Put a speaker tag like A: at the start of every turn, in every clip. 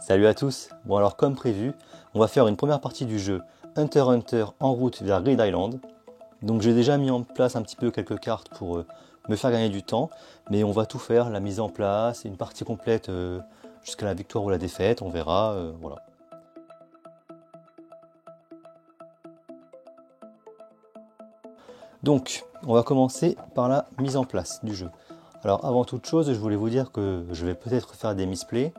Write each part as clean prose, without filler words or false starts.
A: Salut à tous. Bon alors comme prévu, on va faire une première partie du jeu Hunter x Hunter en route vers Grid Island. Donc j'ai déjà mis en place un petit peu quelques cartes pour me faire gagner du temps, mais on va tout faire, la mise en place, une partie complète jusqu'à la victoire ou la défaite, on verra, voilà. Donc on va commencer par la mise en place du jeu. Alors avant toute chose, je voulais vous dire que je vais peut-être faire des misplays,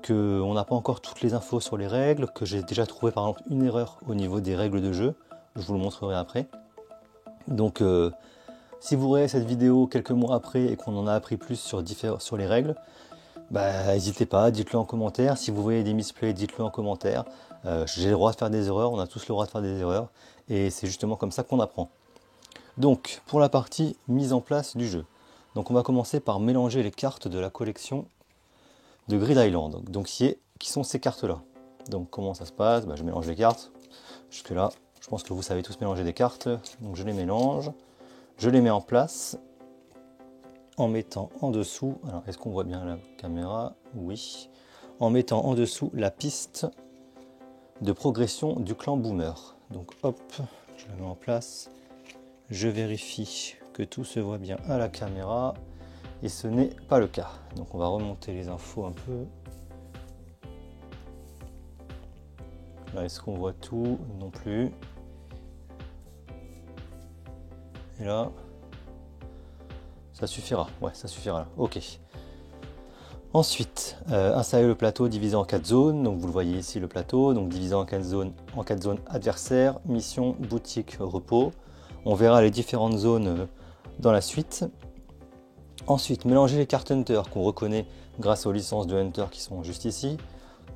A: qu'on n'a pas encore toutes les infos sur les règles, que j'ai déjà trouvé par exemple une erreur au niveau des règles de jeu, je vous le montrerai après. Donc si vous regardez cette vidéo quelques mois après et qu'on en a appris plus sur les règles, n'hésitez pas, dites-le en commentaire. Si vous voyez des misplays, dites-le en commentaire. J'ai le droit de faire des erreurs, on a tous le droit de faire des erreurs, et c'est justement comme ça qu'on apprend. Donc pour la partie mise en place du jeu, donc on va commencer par mélanger les cartes de la collection de Grid Island, donc qui sont ces cartes là. Donc comment ça se passe? Je mélange les cartes, jusque là je pense que vous savez tous mélanger des cartes, donc je les mélange, je les mets en place en mettant en dessous, alors est-ce qu'on voit bien la caméra? Oui, en mettant en dessous la piste de progression du clan Boomer. Donc hop, je la mets en place, je vérifie que tout se voit bien à la caméra. Et ce n'est pas le cas. Donc on va remonter les infos un peu. Là, est-ce qu'on voit tout? Non plus. Et là, ça suffira. Ouais, ça suffira là. Ok. Ensuite, installer le plateau divisé en 4 zones. Donc vous le voyez ici, le plateau. Donc divisé en 4 zones adversaires, mission, boutique, repos. On verra les différentes zones dans la suite. Ensuite, mélanger les cartes Hunter qu'on reconnaît grâce aux licences de Hunter qui sont juste ici.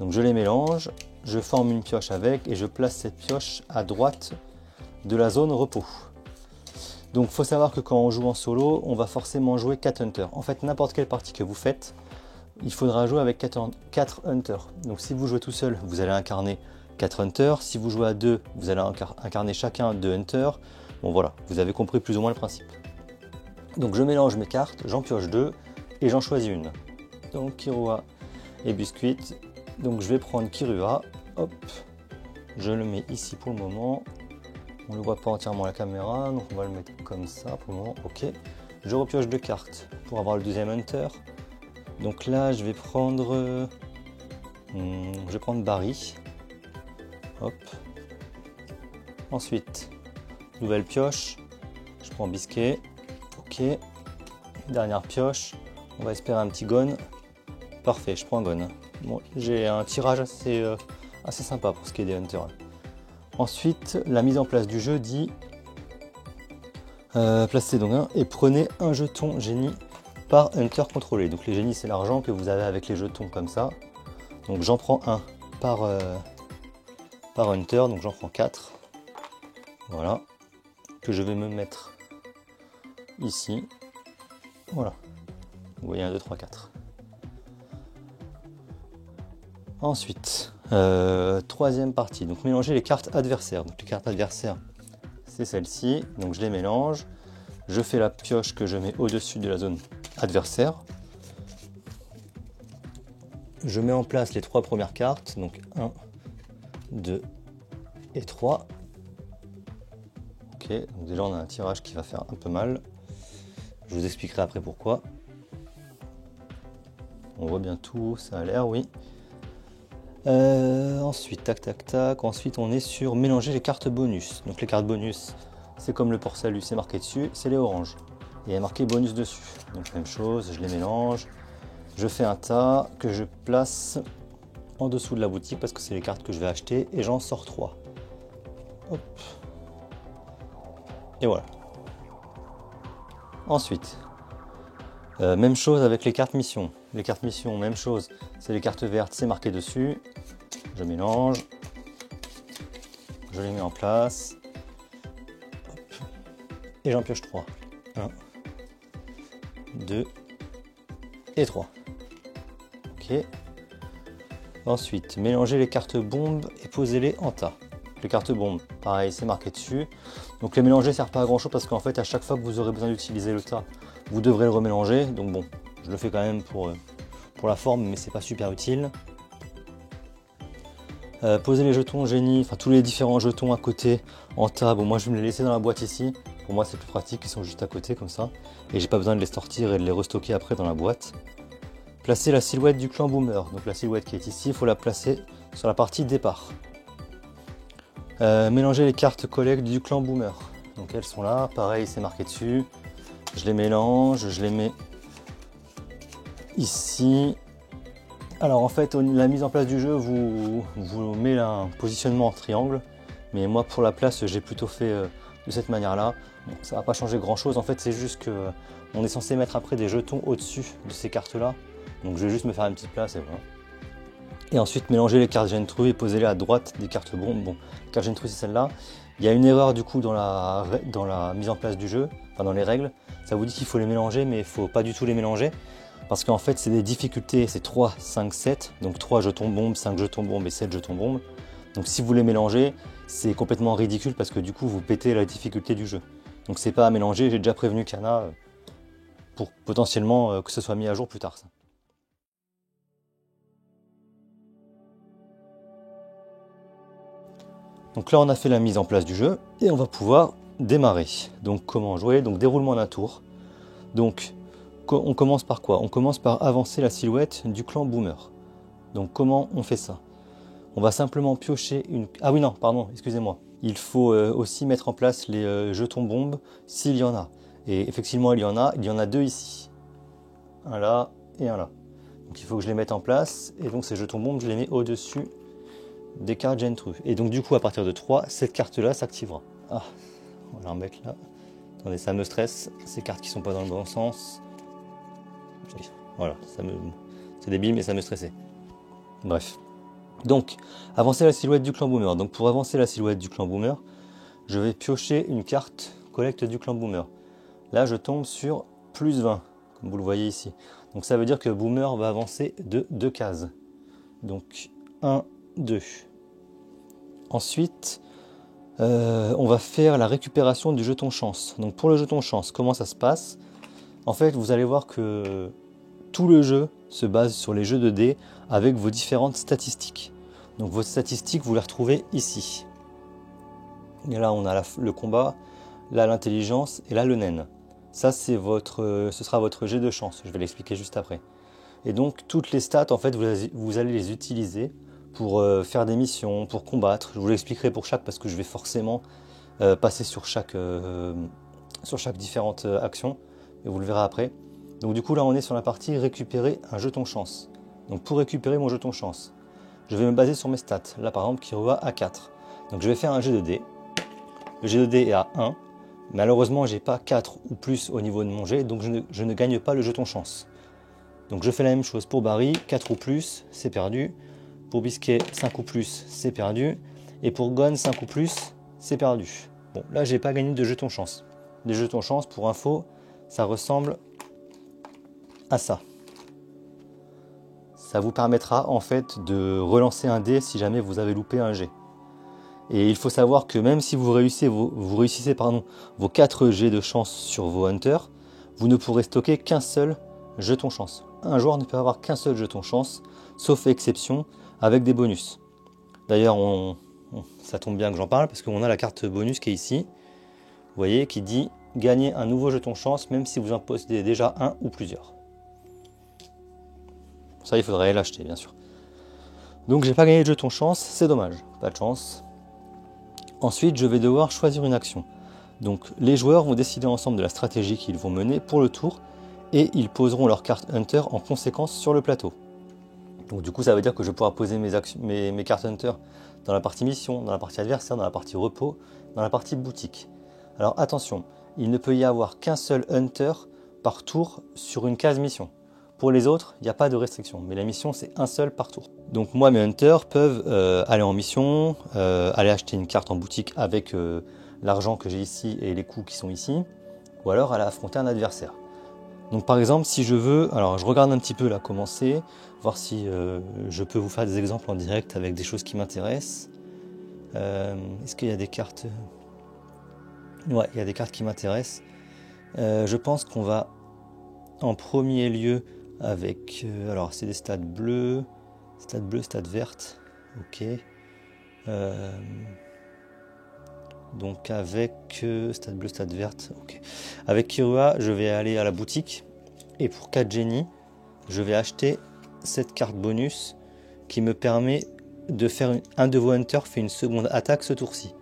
A: Donc je les mélange, je forme une pioche avec et je place cette pioche à droite de la zone repos. Donc il faut savoir que quand on joue en solo, on va forcément jouer 4 Hunters. En fait, n'importe quelle partie que vous faites, il faudra jouer avec 4 Hunters. Donc si vous jouez tout seul, vous allez incarner 4 Hunters. Si vous jouez à 2, vous allez incarner chacun 2 Hunters. Bon voilà, vous avez compris plus ou moins le principe. Donc je mélange mes cartes, j'en pioche 2 et j'en choisis une. Donc Kirua et Biscuit. Donc je vais prendre Kirua, hop, je le mets ici pour le moment. On ne voit pas entièrement à la caméra, donc on va le mettre comme ça pour le moment, ok. Je repioche 2 cartes pour avoir le deuxième Hunter. Donc là je vais prendre Barry. Hop. Ensuite, nouvelle pioche, je prends Biscuit. Ok, dernière pioche, on va espérer un petit Gon. Parfait, je prends Gon. Bon, j'ai un tirage assez sympa pour ce qui est des Hunters. Ensuite, la mise en place du jeu dit placez donc un et prenez un jeton génie par Hunter contrôlé. Donc les génies, c'est l'argent que vous avez avec les jetons comme ça. Donc j'en prends un par Hunter, donc j'en prends 4. Voilà, que je vais me mettre ici, voilà, vous voyez 1, 2, 3, 4. Ensuite, troisième partie, donc mélanger les cartes adversaires. Donc les cartes adversaires, c'est celle-ci, donc je les mélange, je fais la pioche que je mets au-dessus de la zone adversaire. Je mets en place les 3 premières cartes, donc 1, 2 et 3. Ok, donc déjà on a un tirage qui va faire un peu mal. Je vous expliquerai après pourquoi. On voit bien tout, ça a l'air, oui. Ensuite, tac, tac, tac. Ensuite, on est sur mélanger les cartes bonus. Donc les cartes bonus, c'est comme le port salut, c'est marqué dessus, c'est les oranges. Et il y a marqué bonus dessus. Donc même chose, je les mélange. Je fais un tas que je place en dessous de la boutique parce que c'est les cartes que je vais acheter et j'en sors 3. Hop. Et voilà. Ensuite, même chose avec les cartes missions. Les cartes missions, même chose, c'est les cartes vertes, c'est marqué dessus. Je mélange, je les mets en place, hop, et j'en pioche 3. 1, 2 et 3. Ok. Ensuite, mélanger les cartes bombes et posez-les en tas. Les cartes bombes, pareil, c'est marqué dessus. Donc les mélanger ne sert pas à grand chose parce qu'en fait, à chaque fois que vous aurez besoin d'utiliser le tas, vous devrez le remélanger. Donc bon, je le fais quand même pour la forme, mais c'est pas super utile. Poser les jetons génie, enfin tous les différents jetons à côté en tas. Bon, moi je vais me les laisser dans la boîte ici. Pour moi c'est plus pratique, ils sont juste à côté comme ça. Et j'ai pas besoin de les sortir et de les restocker après dans la boîte. Placer la silhouette du clan Boomer. Donc la silhouette qui est ici, il faut la placer sur la partie départ. Mélanger les cartes collecte du clan Boomer. Donc elles sont là, pareil c'est marqué dessus. Je les mélange, je les mets ici. Alors en fait, la mise en place du jeu vous met un positionnement en triangle. Mais moi pour la place, j'ai plutôt fait de cette manière-là. Bon, ça va pas changer grand-chose. En fait, c'est juste que on est censé mettre après des jetons au-dessus de ces cartes-là. Donc je vais juste me faire une petite place et voilà. Et ensuite mélanger les cartes Gentru et poser-les à droite des cartes bombes. Bon, la carte Gentru c'est celle-là. Il y a une erreur du coup dans la mise en place du jeu, enfin dans les règles. Ça vous dit qu'il faut les mélanger, mais il ne faut pas du tout les mélanger. Parce qu'en fait c'est des difficultés, c'est 3, 5, 7. Donc 3 jetons bombes, 5 jetons bombes et 7 jetons bombes. Donc si vous les mélangez, c'est complètement ridicule parce que du coup vous pétez la difficulté du jeu. Donc c'est pas à mélanger, j'ai déjà prévenu Kana pour potentiellement que ce soit mis à jour plus tard ça. Donc là on a fait la mise en place du jeu et on va pouvoir démarrer. Donc comment jouer? Donc déroulement d'un tour. Donc on commence par quoi? On commence par avancer la silhouette du clan Boomer. Donc comment on fait ça? On va simplement piocher une... Ah oui non, pardon, excusez-moi. Il faut aussi mettre en place les jetons bombes s'il y en a. Et effectivement il y en a deux ici. Un là et un là. Donc il faut que je les mette en place et donc ces jetons bombes je les mets au-dessus des cartes Gentru. Et donc du coup à partir de 3, cette carte là s'activera. Ah, on va la remettre là. Attendez, ça me stresse, ces cartes qui sont pas dans le bon sens. Voilà, c'est débile mais ça me stressait. Bref. Donc, avancer la silhouette du clan Boomer. Donc pour avancer la silhouette du clan Boomer, je vais piocher une carte collecte du clan Boomer. Là je tombe sur plus 20, comme vous le voyez ici. Donc ça veut dire que Boomer va avancer de 2 cases. Donc 1, 2. Ensuite, on va faire la récupération du jeton chance. Donc pour le jeton chance, comment ça se passe? En fait, vous allez voir que tout le jeu se base sur les jeux de dés avec vos différentes statistiques. Donc vos statistiques, vous les retrouvez ici. Et là, on a le combat, là l'intelligence et là le naine. Ça, c'est ce sera votre jet de chance. Je vais l'expliquer juste après. Et donc toutes les stats, en fait, vous allez les utiliser pour faire des missions, pour combattre. Je vous l'expliquerai pour chaque parce que je vais forcément passer sur chaque différente action. Et vous le verrez après. Donc du coup là on est sur la partie récupérer un jeton chance. Donc pour récupérer mon jeton chance, je vais me baser sur mes stats. Là par exemple qui revoit à 4. Donc je vais faire un jet de dés. Le jet de dés est à 1. Malheureusement j'ai pas 4 ou plus au niveau de mon jet, donc je ne gagne pas le jeton chance. Donc je fais la même chose pour Barry, 4 ou plus, c'est perdu. Pour Biscuit, 5 ou plus, c'est perdu. Et pour Gon, 5 ou plus, c'est perdu. Bon, là, j'ai pas gagné de jetons chance. Des jetons chance, pour info, ça ressemble à ça. Ça vous permettra en fait de relancer un dé si jamais vous avez loupé un jet. Et il faut savoir que même si vous réussissez vos 4 jets de chance sur vos hunters, vous ne pourrez stocker qu'un seul jeton chance. Un joueur ne peut avoir qu'un seul jeton chance, sauf exception, avec des bonus. D'ailleurs, ça tombe bien que j'en parle, parce qu'on a la carte bonus qui est ici, vous voyez, qui dit gagner un nouveau jeton chance, même si vous en possédez déjà un ou plusieurs. Ça, il faudrait l'acheter, bien sûr. Donc, j'ai pas gagné de jeton chance, c'est dommage, pas de chance. Ensuite, je vais devoir choisir une action. Donc, les joueurs vont décider ensemble de la stratégie qu'ils vont mener pour le tour, et ils poseront leur carte Hunter en conséquence sur le plateau. Donc du coup ça veut dire que je pourrai poser mes cartes Hunter dans la partie mission, dans la partie adversaire, dans la partie repos, dans la partie boutique. Alors attention, il ne peut y avoir qu'un seul Hunter par tour sur une case mission. Pour les autres, il n'y a pas de restriction, mais la mission c'est un seul par tour. Donc moi mes Hunters peuvent aller en mission, aller acheter une carte en boutique avec l'argent que j'ai ici et les coups qui sont ici, ou alors aller affronter un adversaire. Donc par exemple, si je veux, alors je regarde un petit peu là comment c'est, voir si je peux vous faire des exemples en direct avec des choses qui m'intéressent. Est-ce qu'il y a des cartes? Ouais, il y a des cartes qui m'intéressent. Je pense qu'on va en premier lieu avec, alors c'est des stades bleus, stades vertes, ok. Euh, donc avec stade bleu, stade verte. Okay. Avec Kirua, je vais aller à la boutique. Et pour 4 génies, je vais acheter cette carte bonus qui me permet de faire un de vos hunters fait une seconde attaque ce tour-ci.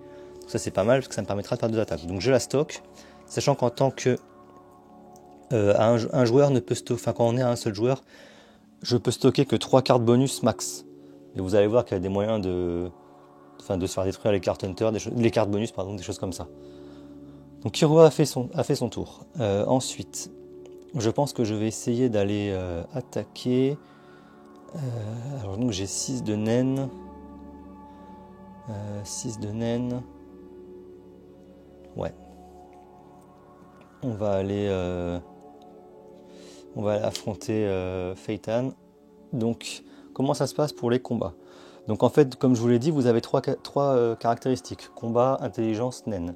A: Ça c'est pas mal parce que ça me permettra de faire 2 attaques. Donc je la stocke, sachant qu'en tant que un joueur ne peut stocker, enfin quand on est à un seul joueur, je peux stocker que 3 cartes bonus max. Et vous allez voir qu'il y a des moyens de se faire détruire les cartes hunter, les cartes bonus, pardon, des choses comme ça. Donc Kirua a fait son tour. Ensuite, je pense que je vais essayer d'aller attaquer. Alors donc j'ai 6 de naine. 6 de naine. Ouais. On va aller affronter Phaeton. Donc, comment ça se passe pour les combats? Donc en fait, comme je vous l'ai dit, vous avez trois caractéristiques. Combat, intelligence, naine.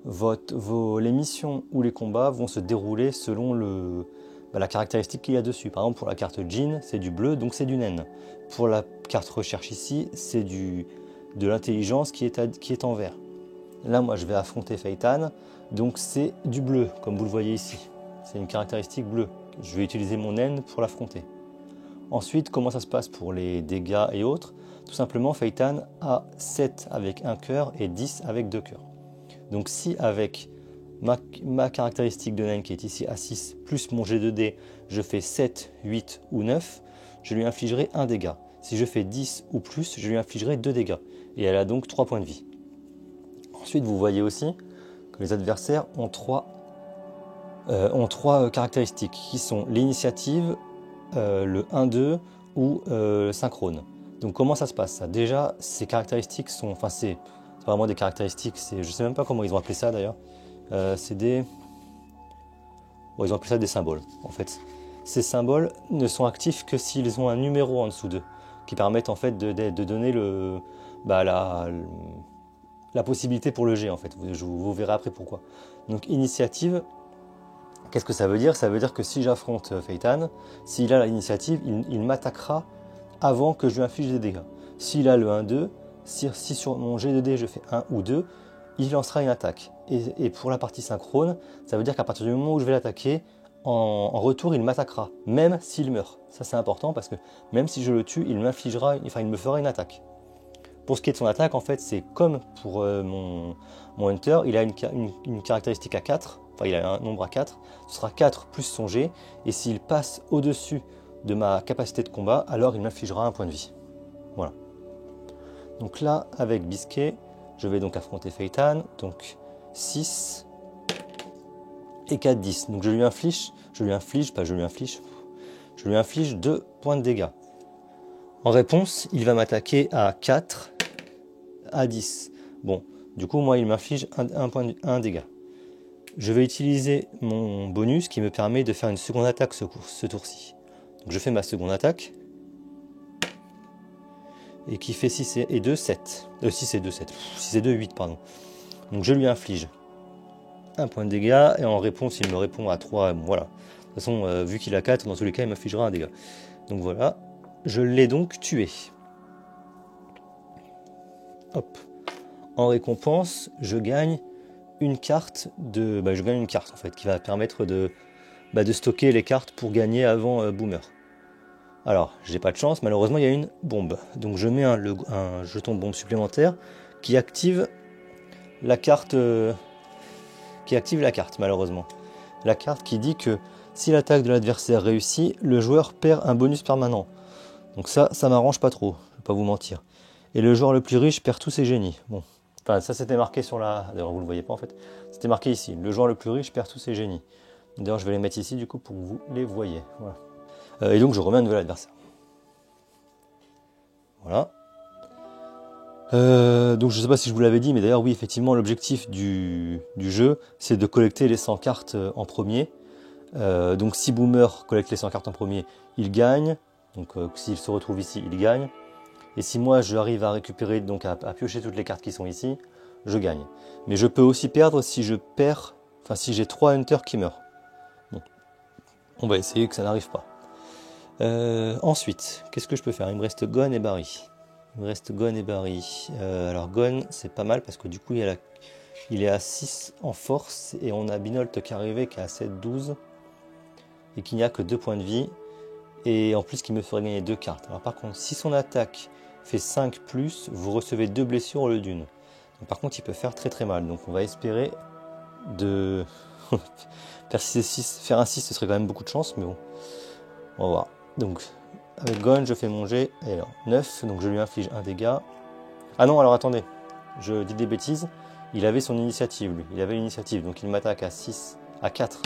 A: Les missions ou les combats vont se dérouler selon la caractéristique qu'il y a dessus. Par exemple, pour la carte Jean, c'est du bleu, donc c'est du naine. Pour la carte recherche ici, c'est de l'intelligence qui est en vert. Là, moi, je vais affronter Phaeton, donc c'est du bleu, comme vous le voyez ici. C'est une caractéristique bleue. Je vais utiliser mon naine pour l'affronter. Ensuite, comment ça se passe pour les dégâts et autres? Tout simplement, Phaeton a 7 avec un cœur et 10 avec 2 cœurs. Donc si avec ma caractéristique de naine qui est ici à 6, plus mon G2D, je fais 7, 8 ou 9, je lui infligerai 1 dégât. Si je fais 10 ou plus, je lui infligerai 2 dégâts. Et elle a donc 3 points de vie. Ensuite, vous voyez aussi que les adversaires ont 3 caractéristiques qui sont l'initiative, le 1-2 ou synchrone. Donc comment ça se passe ça? Déjà, ces caractéristiques sont... Enfin, c'est vraiment des caractéristiques, je ne sais même pas comment ils ont appelé ça d'ailleurs. C'est des... Bon, ils ont appelé ça des symboles, en fait. Ces symboles ne sont actifs que s'ils ont un numéro en dessous d'eux, qui permettent en fait de donner la possibilité pour le jet, en fait. Vous verrez après pourquoi. Donc initiative, qu'est-ce que ça veut dire? Ça veut dire que si j'affronte Phaeton, s'il a l'initiative, il m'attaquera avant que je lui inflige des dégâts. S'il a le 1-2, si sur mon G2D je fais 1 ou 2, il lancera une attaque. Et pour la partie synchrone, ça veut dire qu'à partir du moment où je vais l'attaquer, en retour il m'attaquera, même s'il meurt. Ça c'est important parce que même si je le tue, il me fera une attaque. Pour ce qui est de son attaque, en fait, c'est comme pour mon Hunter, il a une caractéristique à 4, enfin il a un nombre à 4, ce sera 4 plus son G, et s'il passe au-dessus de ma capacité de combat, alors il m'infligera un point de vie. Voilà. Donc là, avec Bisquet, je vais donc affronter Phaeton, donc 6 et 4, 10. Donc je lui inflige 2 points de dégâts. En réponse, il va m'attaquer à 4, à 10. Bon, du coup, moi, il m'inflige un dégât. Je vais utiliser mon bonus qui me permet de faire une seconde attaque ce tour-ci. Donc je fais ma seconde attaque. Et qui fait 6 et 2, 7. 6 et 2, 7. 6 et 2, 8, pardon. Donc je lui inflige un point de dégâts. Et en réponse, il me répond à 3. Bon, voilà. De toute façon, vu qu'il a 4, dans tous les cas, il m'infligera un dégât. Donc voilà. Je l'ai donc tué. Hop. En récompense, je gagne une carte en fait, qui va permettre de stocker les cartes pour gagner avant Boomer. Alors, j'ai pas de chance, malheureusement il y a une bombe. Donc je mets un jeton de bombe supplémentaire qui active la carte, malheureusement. La carte qui dit que si l'attaque de l'adversaire réussit, le joueur perd un bonus permanent. Donc ça m'arrange pas trop, je vais pas vous mentir. Et le joueur le plus riche perd tous ses génies. Bon, enfin ça c'était marqué sur la... D'ailleurs vous le voyez pas en fait. C'était marqué ici, le joueur le plus riche perd tous ses génies. D'ailleurs je vais les mettre ici du coup pour que vous les voyez. Voilà. Et donc je remets un nouvel adversaire. Voilà. Donc je sais pas si je vous l'avais dit, mais d'ailleurs oui effectivement l'objectif du jeu c'est de collecter les 100 cartes en premier. Donc si Boomer collecte les 100 cartes en premier, il gagne. Donc s'il se retrouve ici, il gagne. Et si moi j'arrive à récupérer, donc à piocher toutes les cartes qui sont ici, je gagne. Mais je peux aussi perdre si j'ai 3 hunters qui meurent. Bon. On va essayer que ça n'arrive pas. Ensuite, qu'est-ce que je peux faire? Il me reste Gon et Barry. Il me reste Gon et Barry. Alors Gon, c'est pas mal parce que du coup, il est à 6 en force et on a Binolt qui est arrivé qui est à 7-12 et qui n'y a que 2 points de vie. Et en plus, qui me ferait gagner 2 cartes. Alors par contre, si son attaque fait 5+, vous recevez 2 blessures au lieu d'une. Donc, par contre, il peut faire très très mal. Donc on va espérer de faire 6 et 6. Faire un 6, ce serait quand même beaucoup de chance, mais bon, on va voir. Donc avec Gon, je fais mon jet. Et alors, 9, donc je lui inflige un dégât. Ah non, alors attendez, je dis des bêtises. Il avait son initiative, lui. Il avait l'initiative, donc il m'attaque à 6, à 4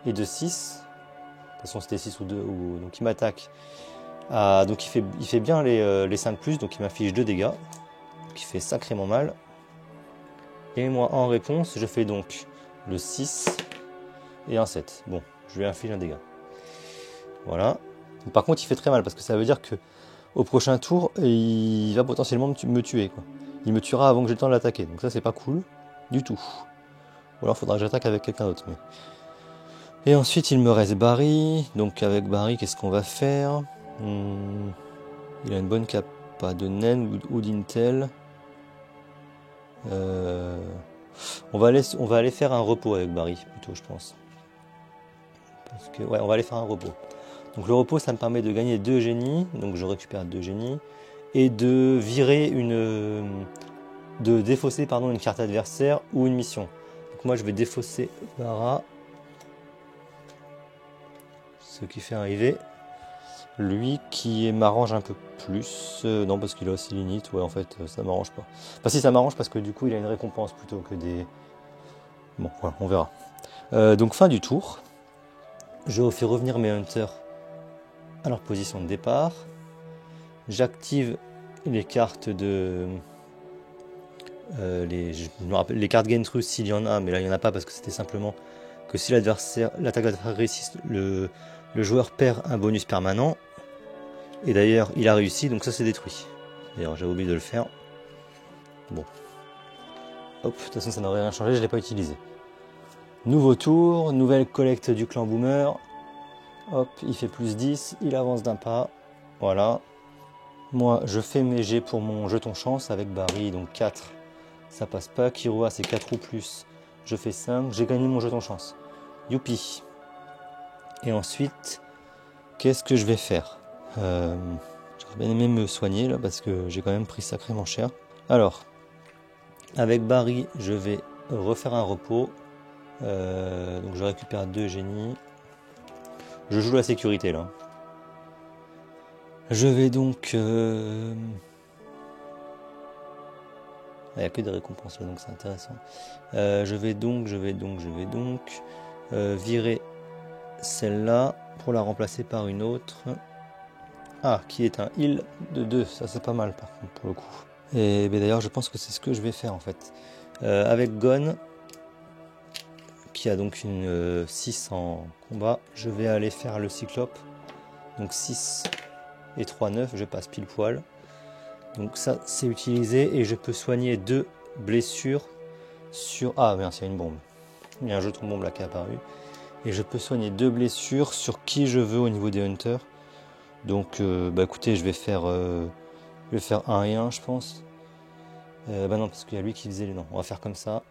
A: et de 6. De toute façon, c'était 6 ou 2, donc il m'attaque. Donc il fait bien les 5+, donc il m'affiche 2 dégâts, qui fait sacrément mal. Et moi, en réponse, je fais donc le 6 et un 7. Bon, je lui inflige un dégât. Voilà. Par contre, il fait très mal, parce que ça veut dire que au prochain tour, il va potentiellement me tuer, quoi. Il me tuera avant que j'ai le temps de l'attaquer, donc ça, c'est pas cool du tout. Ou alors, il faudra que j'attaque avec quelqu'un d'autre. Mais... Et ensuite, il me reste Barry. Donc, avec Barry, qu'est-ce qu'on va faire? Il a une bonne capa de naine ou d'intel. On va aller faire un repos avec Barry, plutôt, je pense. Parce que, ouais, on va aller faire un repos. Donc, le repos, ça me permet de gagner 2 génies. Donc, je récupère 2 génies. Et de virer de défausser une carte adversaire ou une mission. Donc, moi, je vais défausser Bara. Ce qui fait arriver lui qui m'arrange un peu plus. Non, parce qu'il a aussi l'init. Ouais, en fait, ça m'arrange pas. Enfin, si, ça m'arrange parce que du coup, il a une récompense plutôt que des. Bon, voilà, on verra. Donc, fin du tour. Je fais revenir mes hunters à leur position de départ. J'active les cartes de. Je me rappelle, les cartes Gentrus s'il y en a, mais là il n'y en a pas parce que c'était simplement que si l'attaque d'adversaire réussit, le joueur perd un bonus permanent. Et d'ailleurs, il a réussi, donc ça c'est détruit. D'ailleurs, j'avais oublié de le faire. Bon. Hop, de toute façon, ça n'aurait rien changé, je ne l'ai pas utilisé. Nouveau tour, nouvelle collecte du clan Boomer. Hop, il fait plus 10, il avance d'un pas. Voilà. Moi, je fais mes jets pour mon jeton chance avec Barry, donc 4. Ça passe pas. Kirua, c'est 4 ou plus. Je fais 5, j'ai gagné mon jeton chance. Youpi. Et ensuite, qu'est-ce que je vais faire? J'aurais bien aimé me soigner là parce que j'ai quand même pris sacrément cher. Alors, avec Barry, je vais refaire un repos. Donc je récupère 2 génies. Je joue la sécurité là. Je vais donc... Il n'y a que des récompenses là, donc c'est intéressant. Je vais donc virer celle-là pour la remplacer par une autre. Ah, qui est un heal de 2. Ça c'est pas mal par contre pour le coup. Et d'ailleurs je pense que c'est ce que je vais faire en fait. Avec Gon, qui a donc une 6 en combat, je vais aller faire le cyclope. Donc 6 et 3, 9, je passe pile poil. Donc ça c'est utilisé et je peux soigner 2 blessures sur... Ah merde, il y a une bombe. Il y a un jeton bombe là qui est apparu. Et je peux soigner 2 blessures sur qui je veux au niveau des hunters. Donc écoutez, je vais faire 1 et 1 je pense. Non, parce qu'il y a lui qui faisait les noms. On va faire comme ça.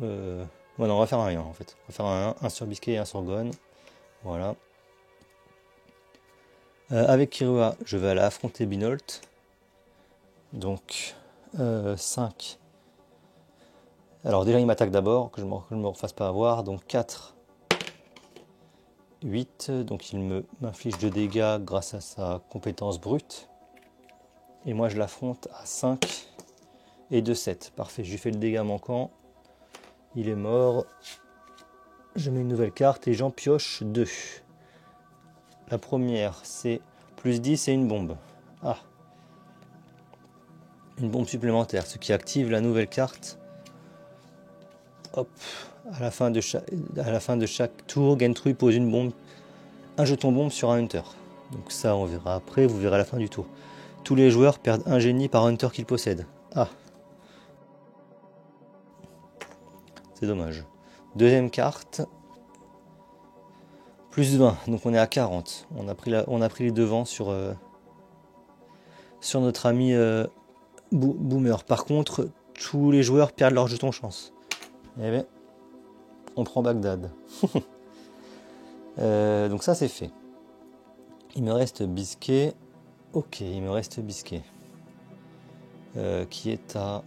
A: Non, on va faire un 1 en fait. On va faire un sur Bisquet et un sur Gon. Voilà. Avec Kirua, je vais aller affronter Binolt. Donc 5. Alors déjà il m'attaque d'abord, que je ne me refasse pas avoir. Donc 4, 8. Donc il m'inflige 2 dégâts grâce à sa compétence brute. Et moi je l'affronte à 5 et 2, 7. Parfait, je lui fais le dégât manquant. Il est mort. Je mets une nouvelle carte et j'en pioche 2. La première, c'est plus 10 et une bombe. Ah. Une bombe supplémentaire, ce qui active la nouvelle carte. Hop. À la fin de chaque tour, Gentru pose une bombe, un jeton bombe sur un hunter. Donc ça, on verra après, vous verrez à la fin du tour. Tous les joueurs perdent un génie par hunter qu'ils possèdent. Ah. C'est dommage. Deuxième carte. Plus 20, donc on est à 40. On a pris les devants sur sur notre ami Boomer. Par contre, tous les joueurs perdent leur jeton chance. Eh bien, on prend Bagdad. Donc ça, c'est fait. Il me reste Bisquet. Ok, il me reste Bisquet. Qui est à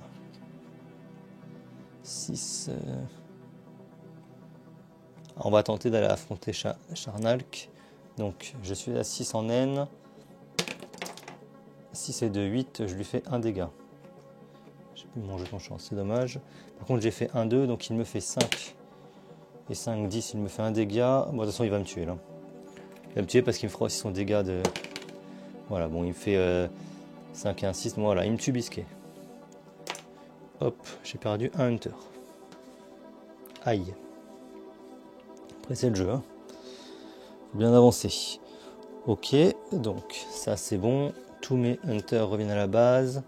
A: 6. On va tenter d'aller affronter Charnalk. Donc je suis à 6 en N. 6 et 2, 8, je lui fais un dégât. J'ai plus mon jeton chance, c'est dommage. Par contre j'ai fait 1, 2, donc il me fait 5. Et 5, 10, il me fait un dégât. Bon, de toute façon il va me tuer là. Il va me tuer parce qu'il me fera aussi son dégât de... Voilà, bon il me fait 5 et 1, 6. Voilà, il me tue Bisquet. Hop, j'ai perdu un Hunter. Aïe. Après c'est le jeu, hein. Faut bien avancer. Ok, donc ça c'est bon. Tous mes hunters reviennent à la base.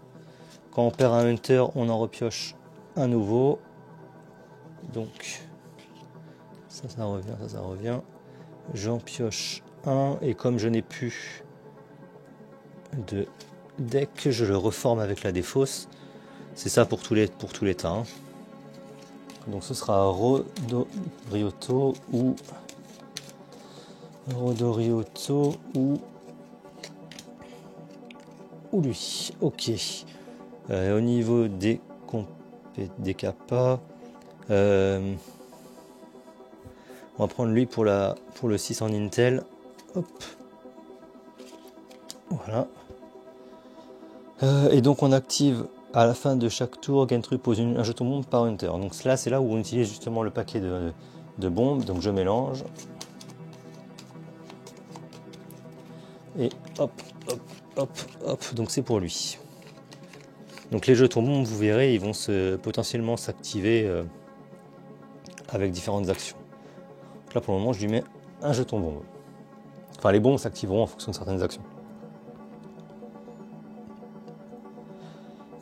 A: Quand on perd un hunter, on en repioche un nouveau. Donc ça revient, ça revient. J'en pioche un et comme je n'ai plus de deck, je le reforme avec la défausse. C'est ça pour tous les tas, hein. Donc ce sera Rodorioto ou lui. Ok. Au niveau des kappas, on va prendre lui pour le 6 en Intel. Hop. Voilà. Et donc on active à la fin de chaque tour, Gentry pose un jeton bombe par hunter. Donc là c'est là où on utilise justement le paquet de bombes. Donc je mélange. Et hop, hop, hop, hop. Donc c'est pour lui. Donc les jetons bombes, vous verrez, ils vont potentiellement s'activer avec différentes actions. Donc là pour le moment je lui mets un jeton bombe. Enfin les bombes s'activeront en fonction de certaines actions.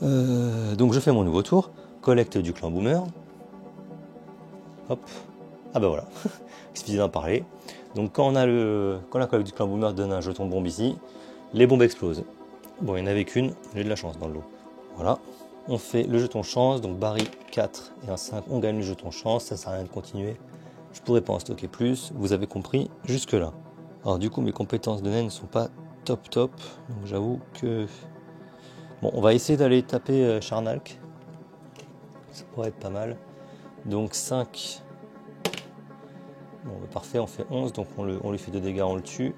A: Donc je fais mon nouveau tour, collecte du clan Boomer. Hop. Ah bah voilà, il suffit d'en parler. Donc quand la collecte du clan Boomer donne un jeton bombe ici, les bombes explosent. Bon, il n'y en avait qu'une, j'ai de la chance dans le lot. Voilà, on fait le jeton chance, donc Barry 4 et un 5, on gagne le jeton chance, ça sert à rien de continuer. Je pourrais pas en stocker plus, vous avez compris jusque là. Alors du coup mes compétences de naine ne sont pas top, donc j'avoue que... Bon, on va essayer d'aller taper Charnalk. Ça pourrait être pas mal. Donc 5. Bon, bah, parfait, on fait 11. Donc on lui fait 2 dégâts, on le tue.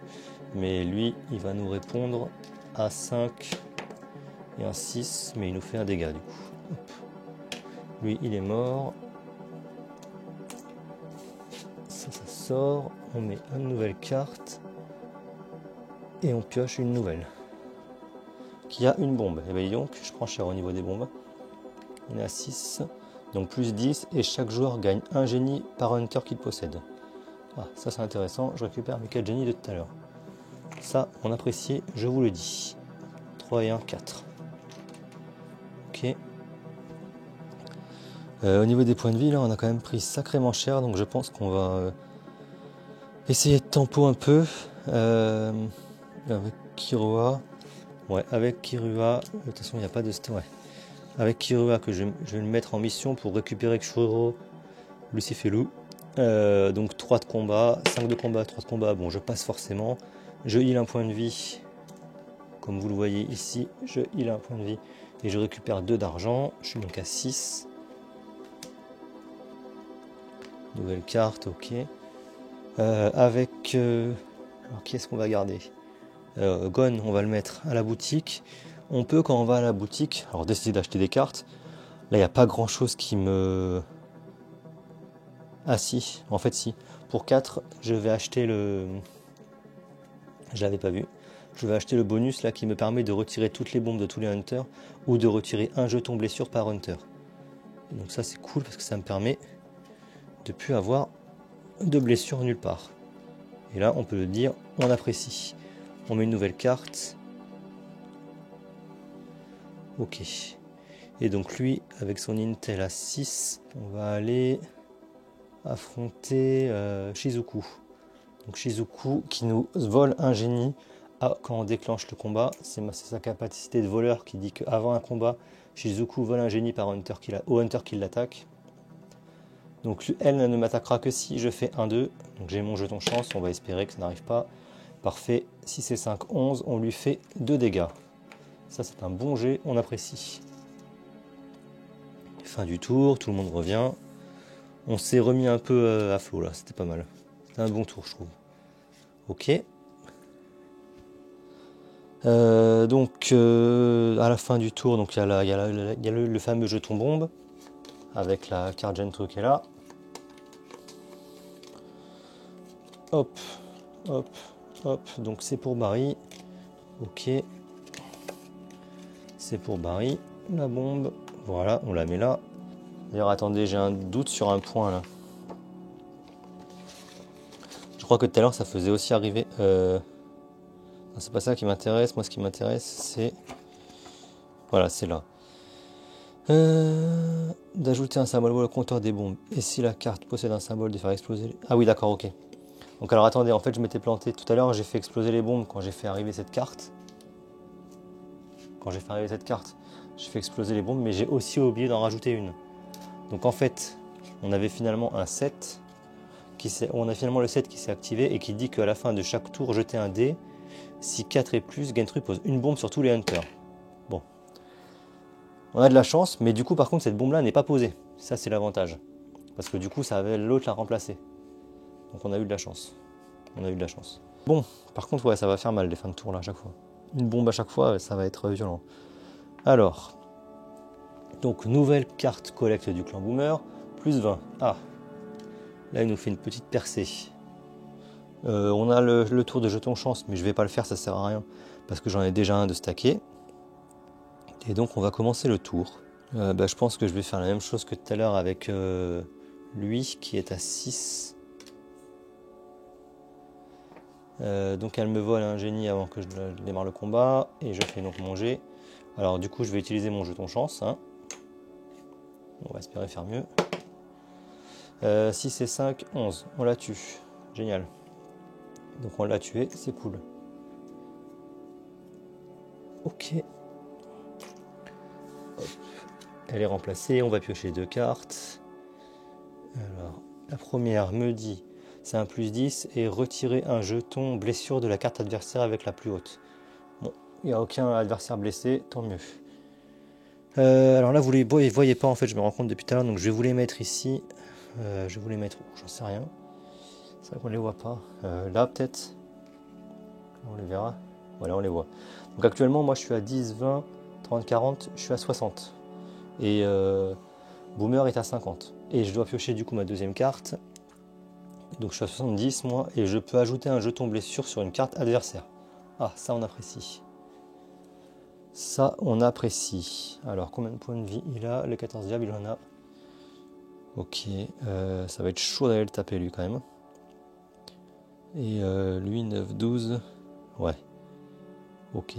A: Mais lui, il va nous répondre à 5 et un 6. Mais il nous fait un dégât du coup. Hop. Lui, il est mort. Ça sort. On met une nouvelle carte. Et on pioche une nouvelle. Qui a une bombe. Et bien donc, je prends cher au niveau des bombes. On est à 6, donc plus 10, et chaque joueur gagne un génie par hunter qu'il possède. Ah, ça c'est intéressant, je récupère mes 4 génies de tout à l'heure. Ça, on apprécie, je vous le dis. 3 et 1, 4. Ok. Au niveau des points de vie, là, on a quand même pris sacrément cher, donc je pense qu'on va essayer de tempo un peu. Avec Kirua. Ouais, avec Kirua, de toute façon, il n'y a pas de... Ouais. Avec Kirua que je vais le mettre en mission pour récupérer Kshuro, Lucifelu. Donc 3 de combat, 5 de combat, 3 de combat. Bon, je passe forcément. Je heal un point de vie. Comme vous le voyez ici, je heal un point de vie. Et je récupère 2 d'argent. Je suis donc à 6. Nouvelle carte, ok. Avec... alors qui est-ce qu'on va garder? Gon, on va le mettre à la boutique. On peut, quand on va à la boutique, alors décider d'acheter des cartes. Là, il n'y a pas grand chose qui me... Ah si, en fait si. Pour 4, je vais acheter le... Je l'avais pas vu. Je vais acheter le bonus là qui me permet de retirer toutes les bombes de tous les hunters ou de retirer un jeton blessure par hunter. Donc ça c'est cool parce que ça me permet de plus avoir de blessure nulle part. Et là on peut le dire, on apprécie. On met une nouvelle carte. Ok. Et donc lui, avec son Intel à 6, on va aller affronter Shizuku. Donc Shizuku qui nous vole un génie quand on déclenche le combat. C'est sa capacité de voleur qui dit qu'avant un combat, Shizuku vole un génie au hunter qui l'attaque. Donc elle ne m'attaquera que si je fais 1-2. Donc j'ai mon jeton chance, on va espérer que ça n'arrive pas. Parfait, 6 et 5, 11, on lui fait 2 dégâts. Ça c'est un bon jet, on apprécie. Fin du tour, tout le monde revient. On s'est remis un peu à flot là, c'était pas mal. C'était un bon tour je trouve. Ok. Donc à la fin du tour, donc il y a le fameux jeton bombe avec la carte Gentoo qui est là. Hop, hop, hop. Donc c'est pour Barry. Ok. C'est pour Barry. La bombe. Voilà, on la met là. D'ailleurs, attendez, j'ai un doute sur un point là. Je crois que tout à l'heure ça faisait aussi arriver. C'est pas ça qui m'intéresse. Moi, ce qui m'intéresse, c'est. Voilà, c'est là. D'ajouter un symbole au compteur des bombes. Et si la carte possède un symbole, de faire exploser. Ah oui, d'accord, ok. Donc, alors attendez, en fait, je m'étais planté. Tout à l'heure, j'ai fait exploser les bombes quand j'ai fait arriver cette carte. J'ai fait exploser les bombes, mais j'ai aussi oublié d'en rajouter une. Donc, en fait, on avait finalement un set. On a finalement le set qui s'est activé et qui dit qu'à la fin de chaque tour, jeter un dé. Si 4 et plus, Gentry pose une bombe sur tous les hunters. Bon. On a de la chance, mais du coup, par contre, cette bombe-là n'est pas posée. Ça, c'est l'avantage. Parce que du coup, l'autre l'a remplacée. Donc, on a eu de la chance. Bon, par contre, ouais, ça va faire mal les fins de tour là à chaque fois. Une bombe à chaque fois, ça va être violent. Alors. Donc, nouvelle carte collecte du clan Boomer. Plus 20. Ah. Là, il nous fait une petite percée. On a le tour de jeton chance, mais je vais pas le faire, ça sert à rien. Parce que j'en ai déjà un de stacké. Et donc on va commencer le tour. Je pense que je vais faire la même chose que tout à l'heure avec lui qui est à 6. Donc elle me vole un génie avant que je démarre le combat. Et je fais donc mon jet. Alors du coup je vais utiliser mon jeton chance. Hein. On va espérer faire mieux. 6 et 5, 11. On la tue. Génial. Donc on l'a tué, c'est cool. Ok. Hop. Elle est remplacée, on va piocher 2 cartes. Alors, la première me dit, c'est un plus 10 et retirer un jeton blessure de la carte adversaire avec la plus haute. Bon, il n'y a aucun adversaire blessé, tant mieux. Alors là, vous les voyez pas en fait, je me rends compte depuis tout à l'heure, donc je vais vous les mettre ici. Je vais vous les mettre où? J'en sais rien. C'est vrai qu'on les voit pas. Là peut-être. On les verra. Voilà, on les voit. Donc actuellement, moi je suis à 10, 20, 30, 40, je suis à 60. Et Boomer est à 50. Et je dois piocher du coup ma deuxième carte. Donc je suis à 70 moi. Et je peux ajouter un jeton blessure sur une carte adversaire. Ah, ça on apprécie. Alors combien de points de vie il a? Le 14 diable, il en a. Ok, ça va être chaud d'aller le taper lui quand même. Et lui 9, 12. Ouais. Ok.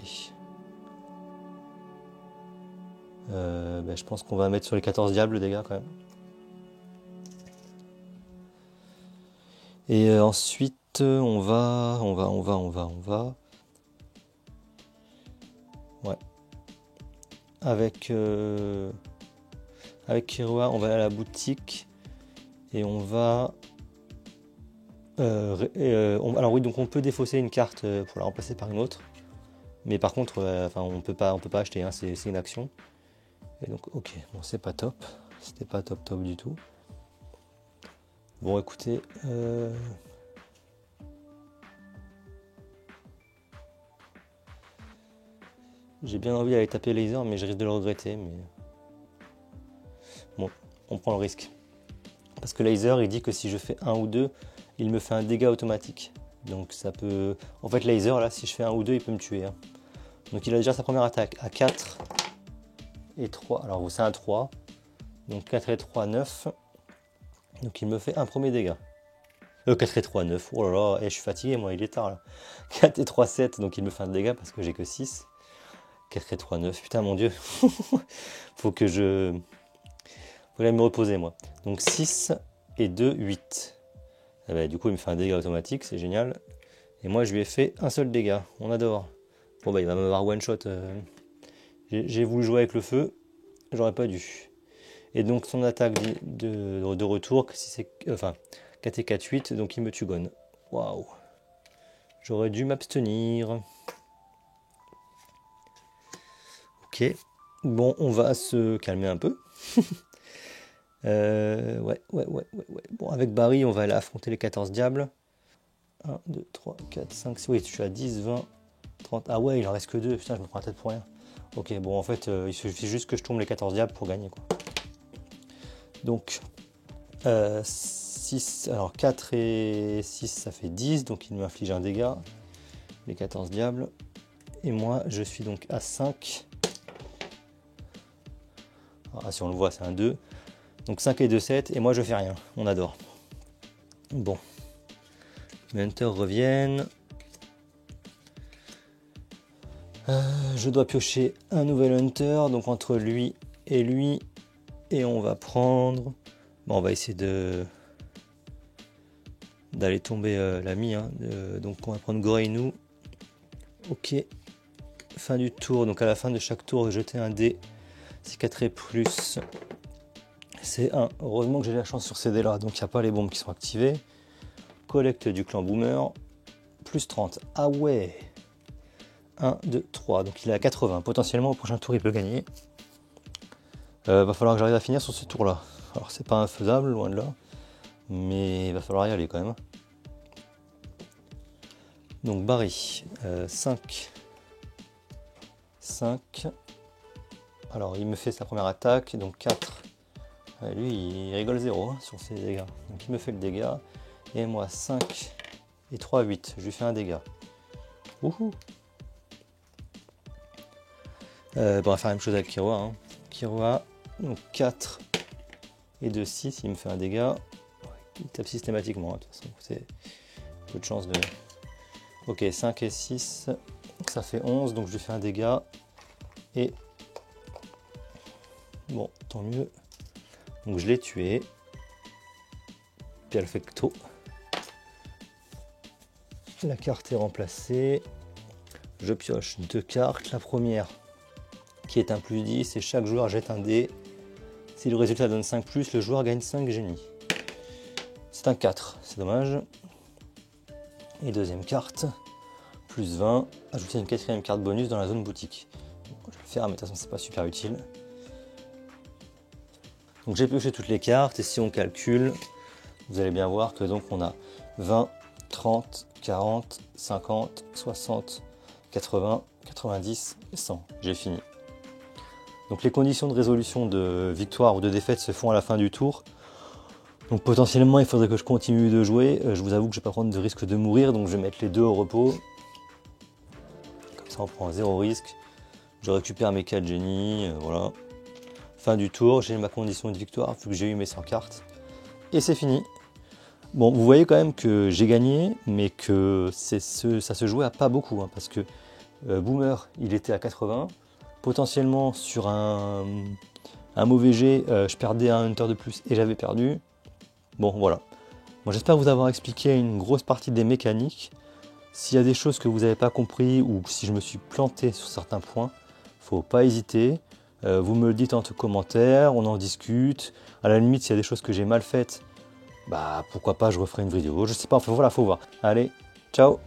A: Je pense qu'on va mettre sur les 14 diables le dégât quand même. Et ensuite on va. Ouais. Avec Kirua, on va à la boutique et on va. Alors oui, donc on peut défausser une carte pour la remplacer par une autre. Mais par contre, on peut pas acheter, hein, c'est une action. Et donc, ok, bon, c'est pas top. C'était pas top du tout. Bon, écoutez. J'ai bien envie d'aller taper laser, mais je risque de le regretter. Mais bon, on prend le risque. Parce que laser, il dit que si je fais 1 ou 2, il me fait un dégât automatique. Donc ça peut. En fait, laser, là, si je fais 1 ou 2, il peut me tuer. Hein. Donc il a déjà sa première attaque à 4 et 3. Alors c'est un 3. Donc 4 et 3, 9. Donc il me fait un premier dégât. 4 et 3, 9. Oh là là, je suis fatigué, moi, il est tard là. 4 et 3, 7. Donc il me fait un dégât parce que j'ai que 6. 4 et 3, 9. Putain, mon Dieu. Faut que je me reposer, moi. Donc 6 et 2, 8. Du coup, il me fait un dégât automatique, c'est génial. Et moi je lui ai fait un seul dégât, on adore. Bon bah il va m'avoir one shot. J'ai voulu jouer avec le feu, j'aurais pas dû. Et donc son attaque de retour, si c'est, enfin 4 et 4, 8, donc il me tugonne. Waouh. J'aurais dû m'abstenir. Ok. Bon, on va se calmer un peu. Ouais. Bon, avec Barry, on va aller affronter les 14 diables. 1, 2, 3, 4, 5, 6. Oui, je suis à 10, 20, 30. Ah ouais, il en reste que 2. Putain, je me prends la tête pour rien. Ok, bon, en fait, il suffit juste que je tombe les 14 diables pour gagner, quoi. Donc, 6, alors 4 et 6, ça fait 10. Donc, il m'inflige un dégât. Les 14 diables. Et moi, je suis donc à 5. Ah, si on le voit, c'est un 2. Donc 5 et 2, 7. Et moi, je fais rien. On adore. Bon. Les hunters reviennent. Je dois piocher un nouvel hunter. Donc entre lui. Et on va prendre... Bon, on va essayer d'aller tomber l'ami. Hein. Donc on va prendre Goreinu. Ok. Fin du tour. Donc à la fin de chaque tour, jeter un dé. C'est 4 et plus. C'est 1. Heureusement que j'ai la chance sur ces dés là. Donc il n'y a pas les bombes qui sont activées. Collecte du clan Boomer. Plus 30. Ah ouais. 1, 2, 3. Donc il est à 80. Potentiellement au prochain tour il peut gagner. Va falloir que j'arrive à finir sur ce tour là. Alors c'est pas infaisable, loin de là. Mais il va falloir y aller quand même. Donc Barry. 5. 5. Alors il me fait sa première attaque. Donc 4. Lui il rigole 0 hein, sur ses dégâts. Donc il me fait le dégât. Et moi 5 et 3, 8. Je lui fais un dégât. Wouhou. Bon, on va faire la même chose avec Kiroa. Hein. Kiroa, donc 4 et 2, 6. Il me fait un dégât. Il tape systématiquement. Hein, de toute façon, c'est peu de chance de... Ok, 5 et 6. Ça fait 11. Donc je lui fais un dégât. Et... Bon, tant mieux. Donc je l'ai tué. Perfecto. La carte est remplacée. Je pioche 2 cartes. La première qui est un plus 10 et chaque joueur jette un dé. Si le résultat donne 5 plus, le joueur gagne 5 génies. C'est un 4, c'est dommage. Et deuxième carte, plus 20. Ajouter une quatrième carte bonus dans la zone boutique. Bon, je vais le faire, mais de toute façon c'est pas super utile. Donc j'ai pioché toutes les cartes et si on calcule, vous allez bien voir que donc on a 20, 30, 40, 50, 60, 80, 90 et 100. J'ai fini. Donc les conditions de résolution de victoire ou de défaite se font à la fin du tour. Donc potentiellement il faudrait que je continue de jouer. Je vous avoue que je ne vais pas prendre de risque de mourir, donc je vais mettre les deux au repos. Comme ça on prend 0 risque. Je récupère mes 4 génies, voilà. Fin du tour, j'ai ma condition de victoire vu que j'ai eu mes 100 cartes. Et c'est fini. Bon, vous voyez quand même que j'ai gagné, mais que ça se jouait à pas beaucoup, hein, parce que Boomer, il était à 80. Potentiellement sur un mauvais jet, je perdais un hunter de plus et j'avais perdu. Bon, voilà. Bon, j'espère vous avoir expliqué une grosse partie des mécaniques. S'il y a des choses que vous n'avez pas compris ou si je me suis planté sur certains points, faut pas hésiter. Vous me le dites en commentaire, on en discute. À la limite, s'il y a des choses que j'ai mal faites, bah pourquoi pas, je referai une vidéo. Je sais pas, enfin voilà, faut voir. Allez, ciao!